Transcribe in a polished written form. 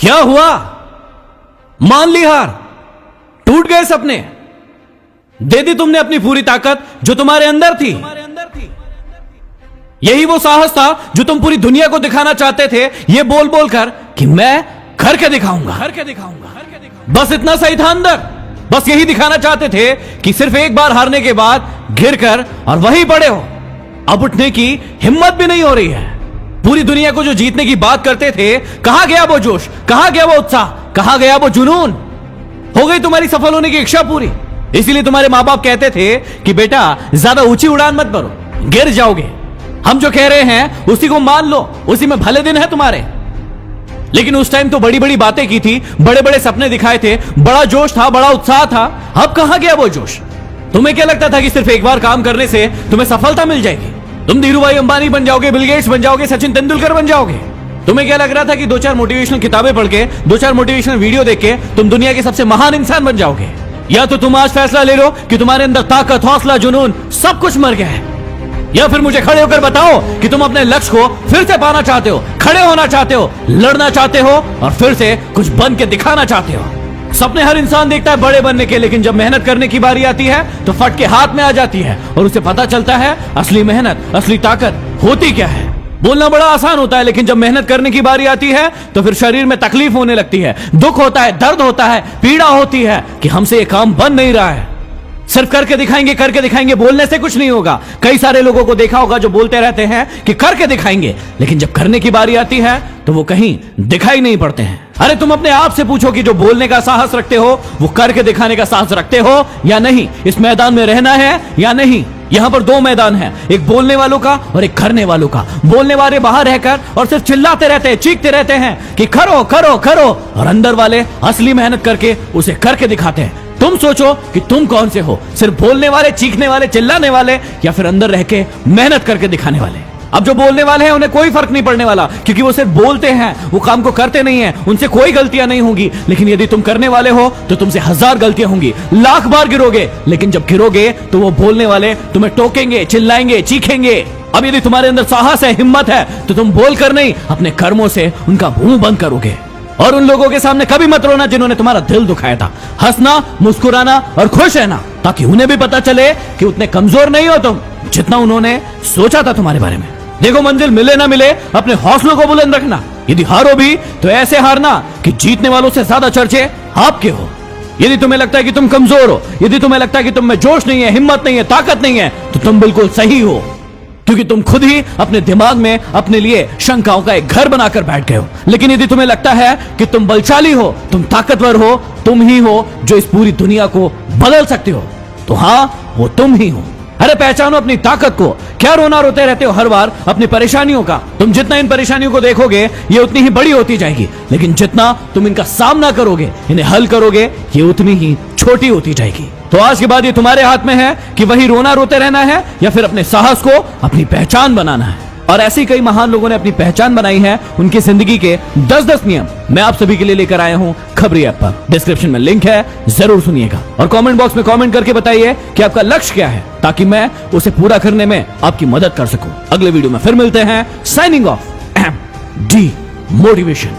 क्या हुआ? मान ली हार, टूट गए सपने, दे दी तुमने अपनी पूरी ताकत जो तुम्हारे अंदर थी। यही वो साहस था जो तुम पूरी दुनिया को दिखाना चाहते थे, ये बोल बोल कर कि मैं करके दिखाऊंगा। बस इतना सही था अंदर, बस यही दिखाना चाहते थे कि सिर्फ एक बार हारने के बाद गिरकर और वहीं पड़े हो। अब उठने की हिम्मत भी नहीं हो रही है। पूरी दुनिया को जो जीतने की बात करते थे, कहां गया वो जोश, कहां गया वो उत्साह, कहां गया वो जुनून? हो गई तुम्हारी सफल होने की इच्छा पूरी। इसीलिए तुम्हारे मां बाप कहते थे कि बेटा ज्यादा ऊंची उड़ान मत भरो, गिर जाओगे। हम जो कह रहे हैं उसी को मान लो, उसी में भले दिन है तुम्हारे। लेकिन उस टाइम तो बड़ी बड़ी बातें की थी, बड़े बड़े सपने दिखाए थे, बड़ा जोश था, बड़ा उत्साह था। अब कहां गया वो जोश? तुम्हें क्या लगता था कि सिर्फ एक बार काम करने से तुम्हें सफलता मिल जाएगी? तुम धीरूभाई अंबानी बन जाओगे, बिल गेट्स बन जाओगे, सचिन तेंदुलकर बन जाओगे? तुम्हें क्या लग रहा था कि 2-4 मोटिवेशनल किताबें पढ़ के, 2-4 मोटिवेशनल वीडियो देख के तुम दुनिया के सबसे महान इंसान बन जाओगे? या तो तुम आज फैसला ले लो कि तुम्हारे अंदर ताकत, हौसला, जुनून सब कुछ मर गया है, या फिर मुझे खड़े होकर बताओ कि तुम अपने लक्ष्य को फिर से पाना चाहते हो, खड़े होना चाहते हो, लड़ना चाहते हो और फिर से कुछ बन के दिखाना चाहते हो। सपने हर इंसान देखता है बड़े बनने के, लेकिन जब मेहनत करने की बारी आती है तो फट के हाथ में आ जाती है और उसे पता चलता है असली मेहनत, असली ताकत होती क्या है। बोलना बड़ा आसान होता है, लेकिन जब मेहनत करने की बारी आती है तो फिर शरीर में तकलीफ होने लगती है, दुख होता है, दर्द होता है, पीड़ा होती है कि हमसे ये काम बन नहीं रहा है। सिर्फ करके दिखाएंगे बोलने से कुछ नहीं होगा। कई सारे लोगों को देखा होगा जो बोलते रहते हैं कि करके दिखाएंगे, लेकिन जब करने की बारी आती है तो वो कहीं दिखाई नहीं पड़ते हैं। अरे तुम अपने आप से पूछो कि जो बोलने का साहस रखते हो वो करके दिखाने का साहस रखते हो या नहीं? इस मैदान में रहना है या नहीं? यहां पर 2 मैदान हैं, एक बोलने वालों का और एक करने वालों का। बोलने वाले बाहर रहकर और सिर्फ चिल्लाते रहते हैं, चीखते रहते हैं कि करो करो करो, और अंदर वाले असली मेहनत करके उसे करके दिखाते हैं। तुम सोचो कि तुम कौन से हो, सिर्फ बोलने वाले, चीखने वाले, चिल्लाने वाले, या फिर अंदर रह के मेहनत करके दिखाने वाले? अब जो बोलने वाले हैं उन्हें कोई फर्क नहीं पड़ने वाला, क्योंकि वो सिर्फ बोलते हैं, वो काम को करते नहीं हैं, उनसे कोई गलतियां नहीं होंगी। लेकिन यदि तुम करने वाले हो तो तुमसे 1000 गलतियां होंगी, लाख बार गिरोगे, लेकिन जब गिरोगे तो वो बोलने वाले तुम्हें टोकेंगे, चिल्लाएंगे, चीखेंगे। अब यदि तुम्हारे अंदर साहस है, हिम्मत है, तो तुम बोलकर नहीं, अपने कर्मों से उनका मुंह बंद करोगे। और उन लोगों के सामने कभी मत रोना जिन्होंने तुम्हारा दिल दुखाया था। हंसना, मुस्कुराना और खुश रहना, ताकि उन्हें भी पता चले कि उतने कमजोर नहीं हो तुम जितना उन्होंने सोचा था तुम्हारे बारे में। देखो, मंजिल मिले ना मिले, अपने हौसलों को बुलंद रखना। यदि हारो भी तो ऐसे हारना कि जीतने वालों से ज्यादा चर्चे आपके हो। यदि तुम्हें लगता है कि तुम कमजोर हो, यदि तुम्हें लगता है कि तुम में जोश नहीं है, हिम्मत नहीं है, ताकत नहीं है, तो तुम बिल्कुल सही हो, क्योंकि तुम खुद ही अपने दिमाग में अपने लिए शंकाओं का एक घर बनाकर बैठ गए हो। लेकिन यदि तुम्हें लगता है कि तुम बलशाली हो, तुम ताकतवर हो, तुम ही हो जो इस पूरी दुनिया को बदल सकते हो, तो हां, वो तुम ही हो। अरे पहचानो अपनी ताकत को। क्या रोना रोते रहते हो हर बार अपनी परेशानियों का? तुम जितना इन परेशानियों को देखोगे ये उतनी ही बड़ी होती जाएगी, लेकिन जितना तुम इनका सामना करोगे, इन्हें हल करोगे, ये उतनी ही छोटी होती जाएगी। तो आज के बाद ये तुम्हारे हाथ में है कि वही रोना रोते रहना है या फिर अपने साहस को अपनी पहचान बनाना है। और ऐसे कई महान लोगों ने अपनी पहचान बनाई है। उनकी जिंदगी के 10-10 नियम मैं आप सभी के लिए लेकर आया हूं खबरी ऐप पर। डिस्क्रिप्शन में लिंक है, जरूर सुनिएगा। और कमेंट बॉक्स में कमेंट करके बताइए कि आपका लक्ष्य क्या है, ताकि मैं उसे पूरा करने में आपकी मदद कर सकूं। अगले वीडियो में फिर मिलते हैं। Signing off, D motivation.